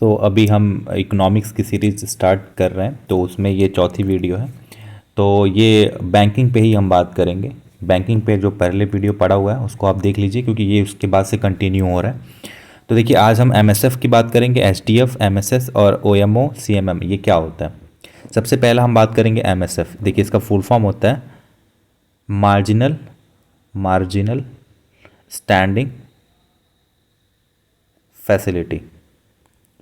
तो अभी हम इकोनॉमिक्स की सीरीज़ स्टार्ट कर रहे हैं, तो उसमें ये चौथी वीडियो है। तो ये बैंकिंग पे ही हम बात करेंगे। बैंकिंग पे जो पहले वीडियो पड़ा हुआ है उसको आप देख लीजिए, क्योंकि ये उसके बाद से कंटिन्यू हो रहा है। तो देखिए, आज हम एमएसएफ की बात करेंगे। एसडीएफ, एमएसएस और ओएमओ, सीएमएम, ये क्या होता है। सबसे पहला हम बात करेंगे एमएसएफ। देखिए, इसका फुल फॉर्म होता है मार्जिनल मार्जिनल स्टैंडिंग फैसिलिटी।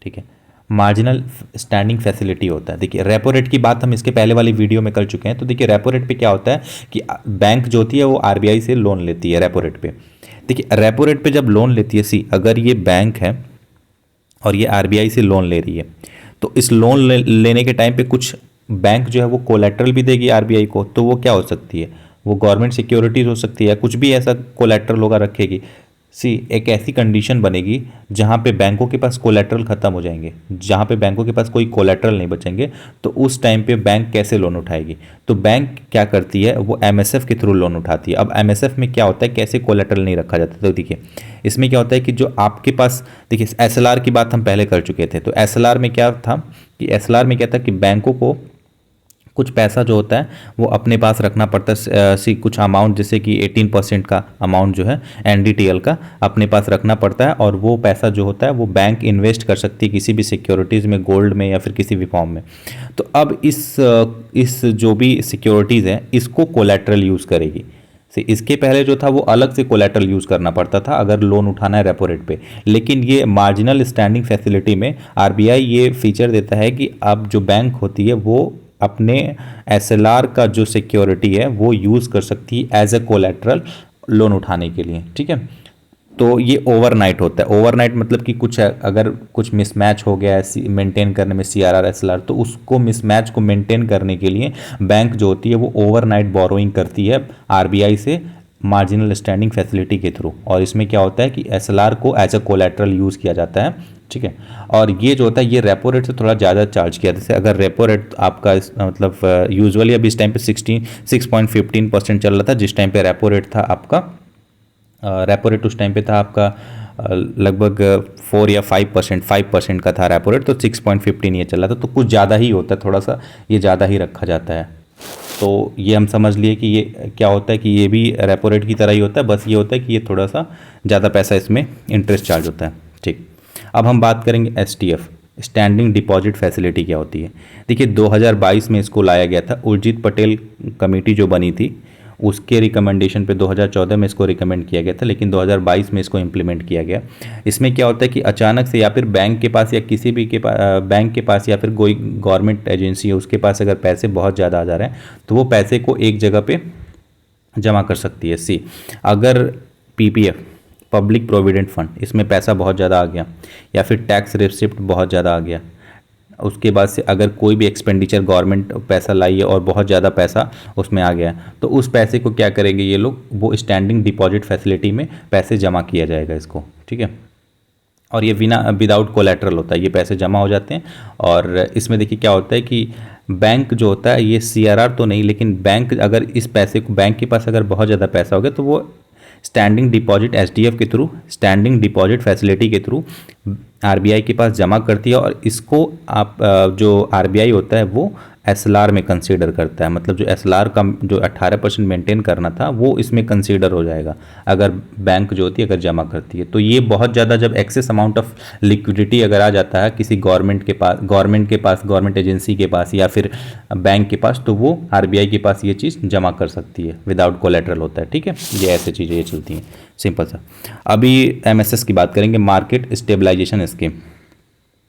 ठीक है, मार्जिनल स्टैंडिंग फैसिलिटी होता है। देखिए, रेपो रेट की बात हम इसके पहले वाली वीडियो में कर चुके हैं। तो देखिए, रेपो रेट पे क्या होता है कि बैंक जो होती है वो आरबीआई से लोन लेती है रेपो रेट पे। देखिए, रेपो रेट पे जब लोन लेती है, अगर ये बैंक है और ये आरबीआई से लोन ले रही है, तो इस लोन लेने के टाइम पे कुछ बैंक जो है वो कोलेट्रल भी देगी आरबीआई को। तो वो क्या हो सकती है, वो गवर्नमेंट सिक्योरिटीज़ हो सकती है, कुछ भी ऐसा कोलेट्रल होगा रखेगी। एक ऐसी कंडीशन बनेगी जहाँ पे बैंकों के पास कोलेट्रल ख़त्म हो जाएंगे, जहाँ पे बैंकों के पास कोई कोलेट्रल नहीं बचेंगे। तो उस टाइम पे बैंक कैसे लोन उठाएगी, तो बैंक क्या करती है, वो एमएसएफ के थ्रू लोन उठाती है। अब एमएसएफ में क्या होता है, कैसे कोलेट्रल नहीं रखा जाता। तो देखिए, इसमें क्या होता है कि जो आपके पास, देखिए एसएलआर की बात हम पहले कर चुके थे। तो एसएलआर में क्या था कि एसएलआर में क्या था कि बैंकों को कुछ पैसा जो होता है वो अपने पास रखना पड़ता है। कुछ अमाउंट, जैसे कि 18% का अमाउंट जो है एनडीटीएल का अपने पास रखना पड़ता है, और वो पैसा जो होता है वो बैंक इन्वेस्ट कर सकती है किसी भी सिक्योरिटीज़ में, गोल्ड में या फिर किसी भी फॉर्म में। तो अब इस जो भी सिक्योरिटीज़ है इसको कोलेट्रल यूज़ करेगी। इसके पहले जो था वो अलग से कोलेट्रल यूज़ करना पड़ता था अगर लोन उठाना है रेपो रेट पे। लेकिन ये मार्जिनल स्टैंडिंग फैसिलिटी में आरबीआई ये फीचर देता है कि अब जो बैंक होती है वो अपने एसएलआर का जो सिक्योरिटी है वो यूज़ कर सकती है एज ए कोलेट्रल लोन उठाने के लिए। ठीक है, तो ये ओवरनाइट होता है। ओवरनाइट मतलब कि कुछ अगर कुछ मिसमैच हो गया है मेंटेन करने में सीआरआर एसएलआर, तो उसको मिसमैच को मेंटेन करने के लिए बैंक जो होती है वो ओवरनाइट बोरोइंग करती है आरबीआई से मार्जिनल स्टैंडिंग फैसिलिटी के थ्रू। और इसमें क्या होता है कि एसएलआर को एज अ कोलेट्रल यूज़ किया जाता है। ठीक है, और ये जो होता है ये रेपो रेट से थोड़ा ज़्यादा चार्ज किया। जैसे अगर रेपो रेट आपका मतलब यूजुअली अभी इस टाइम पे 6.15% चल रहा था, जिस टाइम पे रेपो रेट था आपका, रेपो रेट उस टाइम पे था आपका लगभग 4 या 5% का था रेपो रेट। तो 6.15 ये चल रहा था, तो कुछ ज़्यादा ही होता है, थोड़ा सा ये ज़्यादा ही रखा जाता है। तो ये हम समझ लिए कि ये क्या होता है कि ये भी रेपो रेट की तरह ही होता है, बस ये होता है कि ये थोड़ा सा ज़्यादा पैसा इसमें इंटरेस्ट चार्ज होता है। ठीक, अब हम बात करेंगे एसटीएफ, स्टैंडिंग डिपॉजिट फैसिलिटी क्या होती है। देखिए, 2022 में इसको लाया गया था। उर्जित पटेल कमेटी जो बनी थी उसके रिकमेंडेशन पे 2014 में इसको रिकमेंड किया गया था, लेकिन 2022 में इसको इम्प्लीमेंट किया गया। इसमें क्या होता है कि अचानक से या फिर बैंक के पास या किसी भी के बैंक के पास या फिर कोई गवर्नमेंट एजेंसी है उसके पास अगर पैसे बहुत ज़्यादा आ जा रहे हैं, तो वो पैसे को एक जगह पे जमा कर सकती है। अगर पीपीएफ, पब्लिक प्रोविडेंट फंड, इसमें पैसा बहुत ज़्यादा आ गया, या फिर टैक्स रिसिप्ट बहुत ज़्यादा आ गया, उसके बाद से अगर कोई भी एक्सपेंडिचर गवर्नमेंट पैसा लाई है और बहुत ज़्यादा पैसा उसमें आ गया, तो उस पैसे को क्या करेंगे ये लोग, वो स्टैंडिंग डिपॉजिट फैसिलिटी में पैसे जमा किया जाएगा इसको। ठीक है, और ये विदाउट कोलेट्रल होता है, ये पैसे जमा हो जाते हैं। और इसमें देखिए क्या होता है कि बैंक जो होता है ये सीआरआर तो नहीं, लेकिन बैंक अगर इस पैसे को, बैंक के पास अगर बहुत ज़्यादा पैसा हो गया, तो वो स्टैंडिंग डिपॉजिट एसडीएफ के थ्रू, स्टैंडिंग डिपॉजिट फैसिलिटी के थ्रू आरबीआई के पास जमा करती है। और इसको आप जो आरबीआई होता है वो एसएलआर में कंसीडर करता है। मतलब जो एसएलआर का जो 18% मेंटेन करना था वो इसमें कंसीडर हो जाएगा अगर बैंक जो होती है अगर जमा करती है। तो ये बहुत ज़्यादा, जब एक्सेस अमाउंट ऑफ लिक्विडिटी अगर आ जाता है किसी गवर्नमेंट एजेंसी के पास या फिर बैंक के पास, तो वो आरबीआई के पास ये चीज़ जमा कर सकती है, विदाउट कोलेट्रल होता है। ठीक है, ये ऐसी चीज़ें ये चलती हैं, सिंपल सा। अभी एमएसएस की बात करेंगे, मार्केट स्टेबलाइजेशन स्कीम।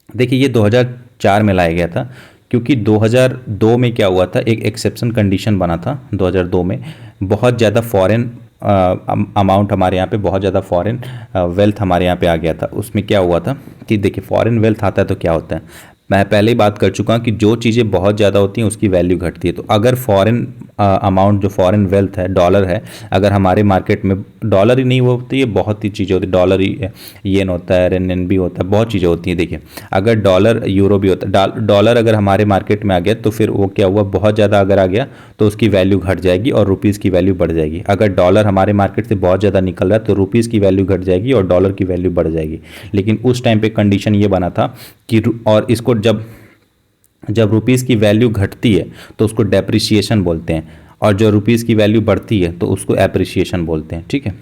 देखिए, ये 2004 में लाया गया था, क्योंकि 2002 में क्या हुआ था, एक एक्सेप्शन कंडीशन बना था 2002 में। बहुत ज़्यादा फॉरेन अमाउंट हमारे यहाँ पे, बहुत ज़्यादा फॉरेन वेल्थ हमारे यहाँ पे आ गया था। उसमें क्या हुआ था कि देखिए, फॉरेन वेल्थ आता है तो क्या होता है, मैं पहले ही बात कर चुका हूँ कि जो चीज़ें बहुत ज़्यादा होती हैं उसकी वैल्यू घटती है। तो अगर फॉरेन अमाउंट, जो फॉरेन वेल्थ है, डॉलर है, अगर हमारे मार्केट में, डॉलर ही नहीं वो होती है, बहुत ही चीज़ें होती है, डॉलर ही, येन होता है, रेनबी होता है, बहुत चीज़ें होती हैं। देखिए अगर डॉलर, यूरो भी होता है, डॉलर अगर हमारे मार्केट में आ गया तो फिर वो क्या हुआ, बहुत ज़्यादा अगर आ गया तो उसकी वैल्यू घट जाएगी और रुपीज़ की वैल्यू बढ़ जाएगी। अगर डॉलर हमारे मार्केट से बहुत ज़्यादा निकल रहा है तो रुपीज़ की वैल्यू घट जाएगी और डॉलर की वैल्यू बढ़ जाएगी। लेकिन उस टाइम पे कंडीशन ये बना था कि और इसको जब जब रुपीज़ की वैल्यू घटती है तो उसको डेप्रिसिएशन बोलते हैं, और जो रुपीज़ की वैल्यू बढ़ती है तो उसको एप्रिसिएशन बोलते हैं। ठीक है,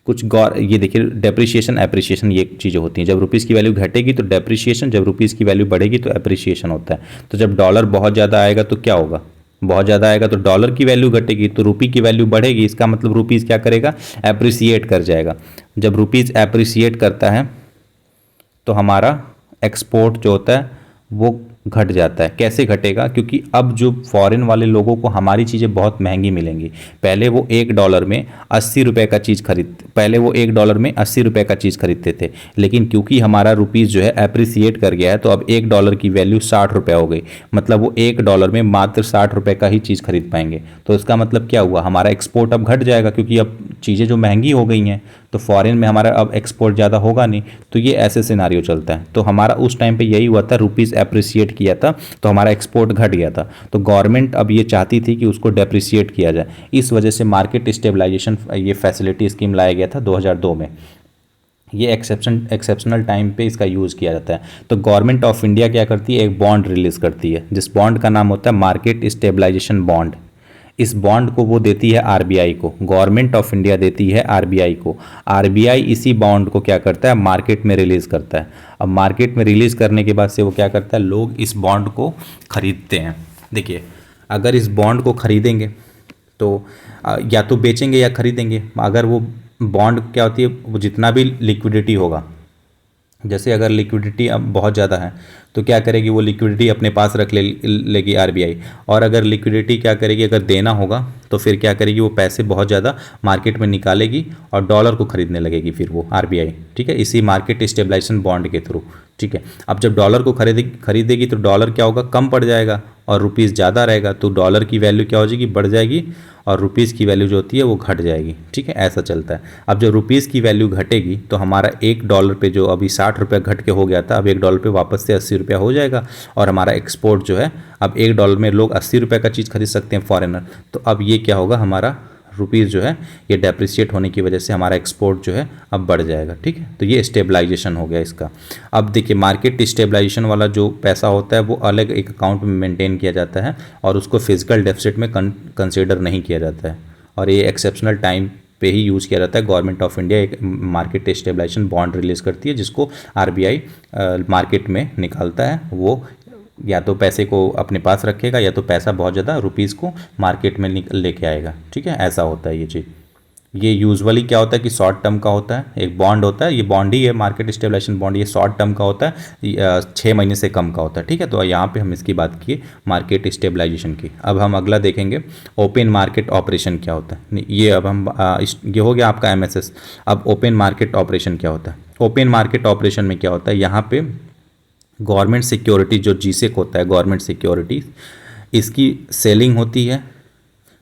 कुछ गौर, ये देखिए डेप्रिसिएशन एप्रिसिएशन ये चीज़ें होती हैं। जब रुपीज़ की वैल्यू घटेगी तो डेप्रिसिएशन, जब रुपीज़ की वैल्यू बढ़ेगी तो एप्रिसिएशन होता है। तो जब डॉलर बहुत ज़्यादा आएगा तो क्या होगा, बहुत ज़्यादा आएगा तो डॉलर की वैल्यू घटेगी, तो रुपी की वैल्यू बढ़ेगी, इसका मतलब रुपीज़ क्या करेगा, एप्रिसिएट कर जाएगा। जब रुपीज़ एप्रिसिएट करता है तो हमारा एक्सपोर्ट जो होता है वो घट जाता है। कैसे घटेगा, क्योंकि अब जो फॉरेन वाले लोगों को हमारी चीज़ें बहुत महंगी मिलेंगी। पहले वो $1 में 80 रुपये का चीज़ पहले वो $1 में 80 रुपये का चीज़ खरीदते थे, लेकिन क्योंकि हमारा रुपीज़ जो है एप्रिसिएट कर गया है तो अब $1 की वैल्यू 60 रुपये हो गई। मतलब वो $1 में मात्र 60 रुपये का ही चीज़ खरीद पाएंगे। तो इसका मतलब क्या हुआ, हमारा एक्सपोर्ट अब घट जाएगा, क्योंकि अब चीज़ें जो महंगी हो गई हैं तो फॉरेन में हमारा अब एक्सपोर्ट ज़्यादा होगा नहीं। तो ये ऐसे सिनारियो चलता है। तो हमारा उस टाइम पे यही हुआ था, रुपीज़ एप्रिसिएट किया था तो हमारा एक्सपोर्ट घट गया था। तो गवर्नमेंट अब ये चाहती थी कि उसको डेप्रिसिएट किया जाए, इस वजह से मार्केट स्टेबलाइजेशन ये फैसिलिटी स्कीम लाया गया था 2002 में। ये एक्सेप्शनल टाइम पे इसका यूज़ किया जाता है। तो गवर्नमेंट ऑफ इंडिया क्या करती है, एक बॉन्ड रिलीज़ करती है, जिस बॉन्ड का नाम होता है मार्केट स्टेबलाइजेशन बॉन्ड। इस बॉन्ड को वो देती है आरबीआई को, गवर्नमेंट ऑफ इंडिया देती है आरबीआई को। आरबीआई इसी बॉन्ड को क्या करता है, मार्केट में रिलीज़ करता है। अब मार्केट में रिलीज़ करने के बाद से वो क्या करता है, लोग इस बॉन्ड को खरीदते हैं। देखिए अगर इस बॉन्ड को खरीदेंगे तो या तो बेचेंगे या खरीदेंगे। अगर वो बॉन्ड क्या होती है, वो जितना भी लिक्विडिटी होगा, जैसे अगर लिक्विडिटी अब बहुत ज़्यादा है तो क्या करेगी, वो लिक्विडिटी अपने पास रख लेगी आरबीआई। और अगर लिक्विडिटी क्या करेगी, अगर देना होगा तो फिर क्या करेगी, वो पैसे बहुत ज़्यादा मार्केट में निकालेगी और डॉलर को खरीदने लगेगी फिर वो आरबीआई। ठीक है, इसी मार्केट स्टेबलाइजेशन बॉन्ड के थ्रू। ठीक है, अब जब डॉलर को खरीदेगी तो डॉलर क्या होगा, कम पड़ जाएगा और रुपीज़ ज़्यादा रहेगा, तो डॉलर की वैल्यू क्या हो जाएगी, बढ़ जाएगी, और रुपीज़ की वैल्यू जो होती है वो घट जाएगी। ठीक है, ऐसा चलता है। अब जब रुपीज़ की वैल्यू घटेगी तो हमारा $1 पे जो अभी 60 रुपये घट के हो गया था, अब $1 पे वापस से 80 रुपया हो जाएगा, और हमारा एक्सपोर्ट जो है अब $1 में लोग 80 रुपये का चीज़ खरीद सकते हैं फॉरेनर। तो अब ये क्या होगा, हमारा रुपीज़ जो है ये डेप्रिसिएट होने की वजह से हमारा एक्सपोर्ट जो है अब बढ़ जाएगा। ठीक है, तो ये स्टेबलाइजेशन हो गया इसका। अब देखिए मार्केट स्टेबलाइजेशन वाला जो पैसा होता है वो अलग एक अकाउंट में मेंटेन किया जाता है और उसको फिजिकल डेफिसिट में कंसीडर नहीं किया जाता है, और ये एक्सेप्शनल टाइम पे ही यूज़ किया जाता है। गवर्नमेंट ऑफ इंडिया एक मार्केट स्टेबलाइजेशन बॉन्ड रिलीज़ करती है, जिसको आरबीआई मार्केट में निकालता है। वो या तो पैसे को अपने पास रखेगा या तो पैसा बहुत ज़्यादा रुपीज़ को मार्केट में लेके आएगा। ठीक है, ऐसा होता है ये चीज़। ये यूजुअली क्या होता है कि शॉर्ट टर्म का होता है, एक बॉन्ड होता है, ये बॉन्ड ही है मार्केट स्टेबलाइजेशन बॉन्ड, ये शॉर्ट टर्म का होता है, 6 महीने से कम का होता है। ठीक है, तो यहाँ पे हम इसकी बात किए मार्केट स्टेबलाइजेशन की। अब हम अगला देखेंगे ओपन मार्केट ऑपरेशन क्या होता है। ये अब हम ये हो गया आपका एमएसएस। अब ओपन मार्केट ऑपरेशन क्या होता है, ओपन मार्केट ऑपरेशन में क्या होता है, यहाँ पे गवर्नमेंट सिक्योरिटी जो जीसेक होता है, गवर्नमेंट सिक्योरिटीज़, इसकी सेलिंग होती है।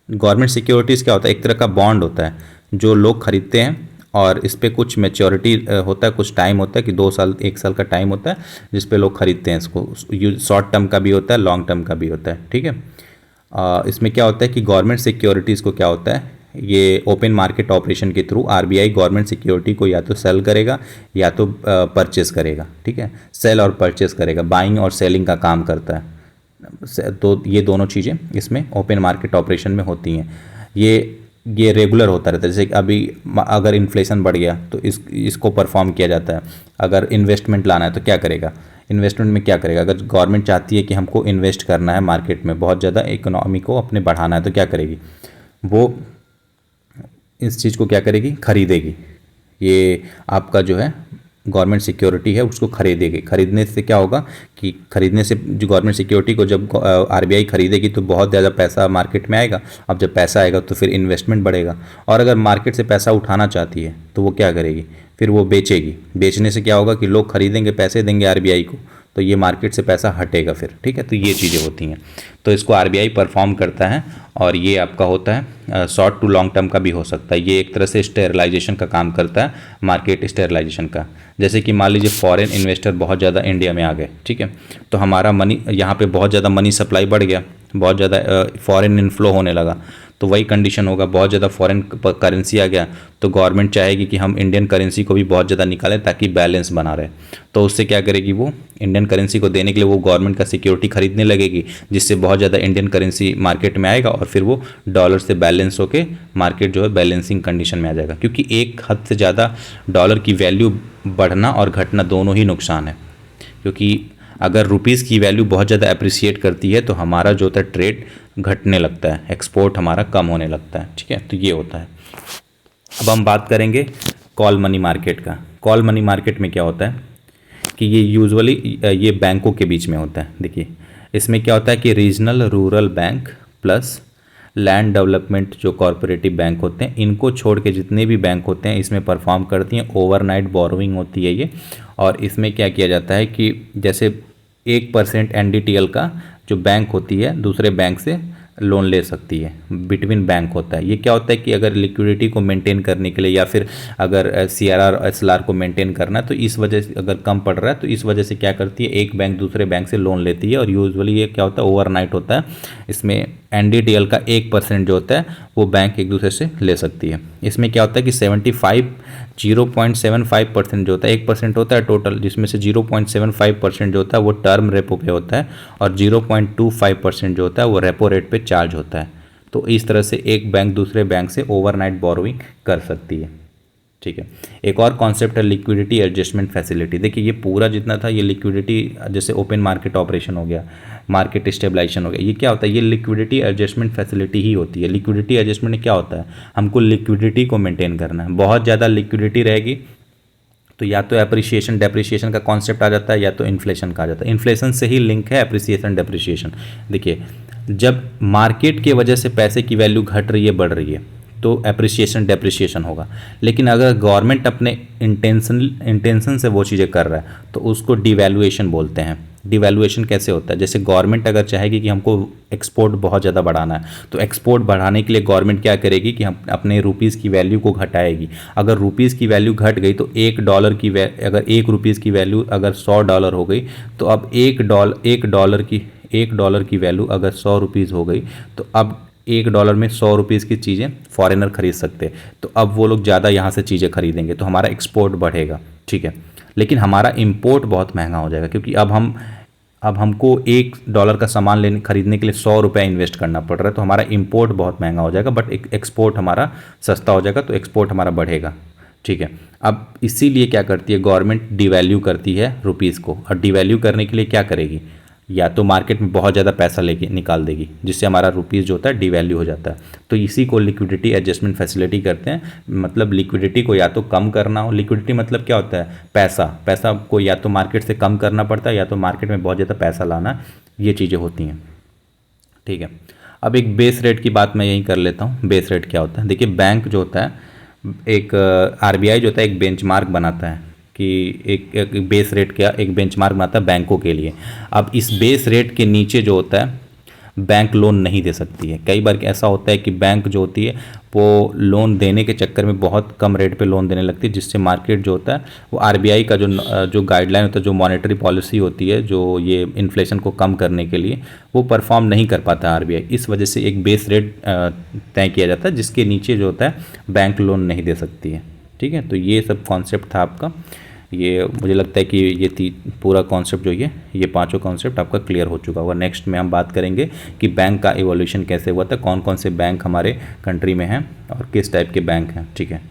गवर्नमेंट सिक्योरिटीज़ क्या होता है, एक तरह का बॉन्ड होता है जो लोग खरीदते हैं, और इस पर कुछ मैच्योरिटी होता है, कुछ टाइम होता है कि 2 साल 1 साल का टाइम होता है जिस पे लोग खरीदते हैं इसको। शॉर्ट टर्म का भी होता है, लॉन्ग टर्म का भी होता है। ठीक है, इसमें क्या होता है कि गवर्नमेंट सिक्योरिटीज़ को क्या होता है, ये ओपन मार्केट ऑपरेशन के थ्रू आरबीआई गवर्नमेंट सिक्योरिटी को या तो सेल करेगा या तो परचेस करेगा। ठीक है, सेल और परचेस करेगा, बाइंग और सेलिंग का काम करता है। तो ये दोनों चीज़ें इसमें ओपन मार्केट ऑपरेशन में होती हैं। ये रेगुलर होता रहता है। जैसे अभी अगर इन्फ्लेशन बढ़ गया तो इसको परफॉर्म किया जाता है। अगर इन्वेस्टमेंट लाना है तो क्या करेगा, इन्वेस्टमेंट में क्या करेगा, अगर गवर्नमेंट चाहती है कि हमको इन्वेस्ट करना है मार्केट में, बहुत ज़्यादा इकोनॉमी को अपने बढ़ाना है, तो क्या करेगी, वो इस चीज़ को क्या करेगी, खरीदेगी। ये आपका जो है गवर्नमेंट सिक्योरिटी है उसको खरीदेगी। खरीदने से क्या होगा कि खरीदने से जो गवर्नमेंट सिक्योरिटी को जब आरबीआई खरीदेगी तो बहुत ज़्यादा पैसा मार्केट में आएगा। अब जब पैसा आएगा तो फिर इन्वेस्टमेंट बढ़ेगा, और अगर मार्केट से पैसा उठाना चाहती है तो वो क्या करेगी, फिर वो बेचेगी। बेचने से क्या होगा कि लोग खरीदेंगे, पैसे देंगे आरबीआई को, तो ये मार्केट से पैसा हटेगा फिर, ठीक है। तो ये चीज़ें होती हैं, तो इसको आरबीआई परफॉर्म करता है और ये आपका होता है शॉर्ट टू लॉन्ग टर्म का भी हो सकता है। ये एक तरह से स्टेरलाइजेशन का काम करता है, मार्केट स्टेरलाइजेशन का। जैसे कि मान लीजिए फॉरेन इन्वेस्टर बहुत ज़्यादा इंडिया में आ गए, ठीक है, तो हमारा मनी यहाँ पे बहुत ज़्यादा मनी सप्लाई बढ़ गया, बहुत ज़्यादा फॉरेन इनफ्लो होने लगा, तो वही कंडीशन होगा, बहुत ज़्यादा फॉरेन करेंसी आ गया तो गवर्नमेंट चाहेगी कि हम इंडियन करेंसी को भी बहुत ज़्यादा निकालें ताकि बैलेंस बना रहे। तो उससे क्या करेगी, वो इंडियन करेंसी को देने के लिए वो गवर्नमेंट का सिक्योरिटी खरीदने लगेगी, जिससे बहुत ज़्यादा इंडियन करेंसी मार्केट में आएगा और फिर वो डॉलर से बैलेंस होके मार्केट जो है बैलेंसिंग कंडीशन में आ जाएगा। क्योंकि एक हद से ज़्यादा डॉलर की वैल्यू बढ़ना और घटना दोनों ही नुकसान है, क्योंकि अगर रुपीज़ की वैल्यू बहुत ज़्यादा अप्रिसिएट करती है तो हमारा जो होता है ट्रेड घटने लगता है, एक्सपोर्ट हमारा कम होने लगता है, ठीक है। तो ये होता है। अब हम बात करेंगे कॉल मनी मार्केट का। कॉल मनी मार्केट में क्या होता है कि ये यूजुअली ये बैंकों के बीच में होता है। देखिए इसमें क्या होता है कि regional rural bank plus land development जो कॉरपोरेटिव बैंक होते हैं, इनको छोड़ के जितने भी बैंक होते हैं इसमें परफॉर्म करती हैं। ओवरनाइट बोरोइंग होती है ये, और इसमें क्या किया जाता है कि जैसे 1% NDTL का जो बैंक होती है दूसरे बैंक से लोन ले सकती है, बिटवीन बैंक होता है। ये क्या होता है कि अगर लिक्विडिटी को मेंटेन करने के लिए या फिर अगर CRR SLR को मेंटेन करना है तो इस वजह से अगर कम पड़ रहा है तो इस वजह से क्या करती है, एक बैंक दूसरे बैंक से लोन लेती है। और यूजुअली ये क्या होता है, ओवरनाइट होता है। इसमें NDTL का 1% जो होता है वो बैंक एक दूसरे से ले सकती है। इसमें क्या होता है कि 0.75% जो होता है, 1% होता है टोटल, जिसमें से 0.75% जो होता है वो टर्म रेपो पे होता है और 0.25% जो होता है वो रेपो रेट पे चार्ज होता है। तो इस तरह से एक बैंक दूसरे बैंक से ओवरनाइट बोरोइंग कर सकती है, ठीक है। एक और कॉन्सेप्ट है लिक्विडिटी एडजस्टमेंट फैसिलिटी। देखिए ये पूरा जितना था ये लिक्विडिटी, जैसे ओपन मार्केट ऑपरेशन हो गया, मार्केट स्टेबलाइजेशन हो गया, ये क्या होता है, ये लिक्विडिटी एडजस्टमेंट फैसिलिटी ही होती है। लिक्विडिटी एडजस्टमेंट में क्या होता है, हमको लिक्विडिटी को मेंटेन करना है। बहुत ज़्यादा लिक्विडिटी रहेगी तो या तो एप्रिसिएशन डेप्रिसिएशन का कॉन्सेप्ट आ जाता है या तो इन्फ्लेशन का आ जाता है। इन्फ्लेशन से ही लिंक है एप्रिसिएशन डेप्रिसिएशन। देखिए जब मार्केट की वजह से पैसे की वैल्यू घट रही है बढ़ रही है तो एप्रिसिएशन डेप्रिसिएशन होगा। लेकिन अगर गवर्नमेंट अपने इंटेंशन से वो चीज़ें कर रहा है तो उसको डिवैल्यूएशन बोलते हैं। डिवैल्यूएशन कैसे होता है, जैसे गवर्नमेंट अगर चाहेगी कि हमको एक्सपोर्ट बहुत ज़्यादा बढ़ाना है तो एक्सपोर्ट बढ़ाने के लिए गवर्नमेंट क्या करेगी कि हम अपने रुपीज़ की वैल्यू को घटाएगी। अगर रुपीज़ की वैल्यू घट गई तो अगर 1 रुपीज़ की वैल्यू अगर $100 हो गई तो अब एक डॉलर की वैल्यू अगर 100 रुपीज़ हो गई तो अब $1 में 100 रुपीज़ की चीज़ें फॉरेनर खरीद सकते हैं। तो अब वो लोग ज़्यादा यहाँ से चीज़ें खरीदेंगे तो हमारा एक्सपोर्ट बढ़ेगा, ठीक है। लेकिन हमारा इंपोर्ट बहुत महंगा हो जाएगा, क्योंकि अब हमको $1 का सामान खरीदने के लिए 100 रुपये इन्वेस्ट करना पड़ रहा है। तो हमारा इंपोर्ट बहुत महंगा हो जाएगा, बट एक्सपोर्ट हमारा सस्ता हो जाएगा, तो एक्सपोर्ट हमारा बढ़ेगा, ठीक है। अब इसीलिए क्या करती है गवर्नमेंट, डिवैल्यू करती है रुपीज़ को। और डिवैल्यू करने के लिए क्या करेगी, या तो मार्केट में बहुत ज़्यादा पैसा लेके निकाल देगी जिससे हमारा रुपीज़ जो होता है डिवैल्यू हो जाता है। तो इसी को लिक्विडिटी एडजस्टमेंट फैसिलिटी करते हैं। मतलब लिक्विडिटी को या तो कम करना हो, लिक्विडिटी मतलब क्या होता है, पैसा को या तो मार्केट से कम करना पड़ता है या तो मार्केट में बहुत ज़्यादा पैसा लाना, ये चीज़ें होती हैं, ठीक है। अब एक बेस रेट की बात मैं यहीं कर लेता हूँ। बेस रेट क्या होता है, देखिए बैंक जो होता है एक RBI जो होता है एक बेंचमार्क बनाता है कि एक बेस रेट का एक बेंचमार्क बनाता है बैंकों के लिए। अब इस बेस रेट के नीचे जो होता है बैंक लोन नहीं दे सकती है। कई बार ऐसा होता है कि बैंक जो होती है वो लोन देने के चक्कर में बहुत कम रेट पे लोन देने लगती है, जिससे मार्केट जो होता है वो RBI का जो गाइडलाइन होता है, जो मॉनेटरी पॉलिसी होती है, जो ये इन्फ्लेशन को कम करने के लिए, वो परफॉर्म नहीं कर पाता RBI। इस वजह से एक बेस रेट तय किया जाता है जिसके नीचे जो होता है बैंक लोन नहीं दे सकती है, ठीक है। तो ये सब कॉन्सेप्ट था आपका। ये मुझे लगता है कि ये पूरा कॉन्सेप्ट जो ये पांचों कॉन्सेप्ट आपका क्लियर हो चुका होगा। नेक्स्ट में हम बात करेंगे कि बैंक का इवोल्यूशन कैसे हुआ था, कौन कौन से बैंक हमारे कंट्री में हैं और किस टाइप के बैंक हैं, ठीक है।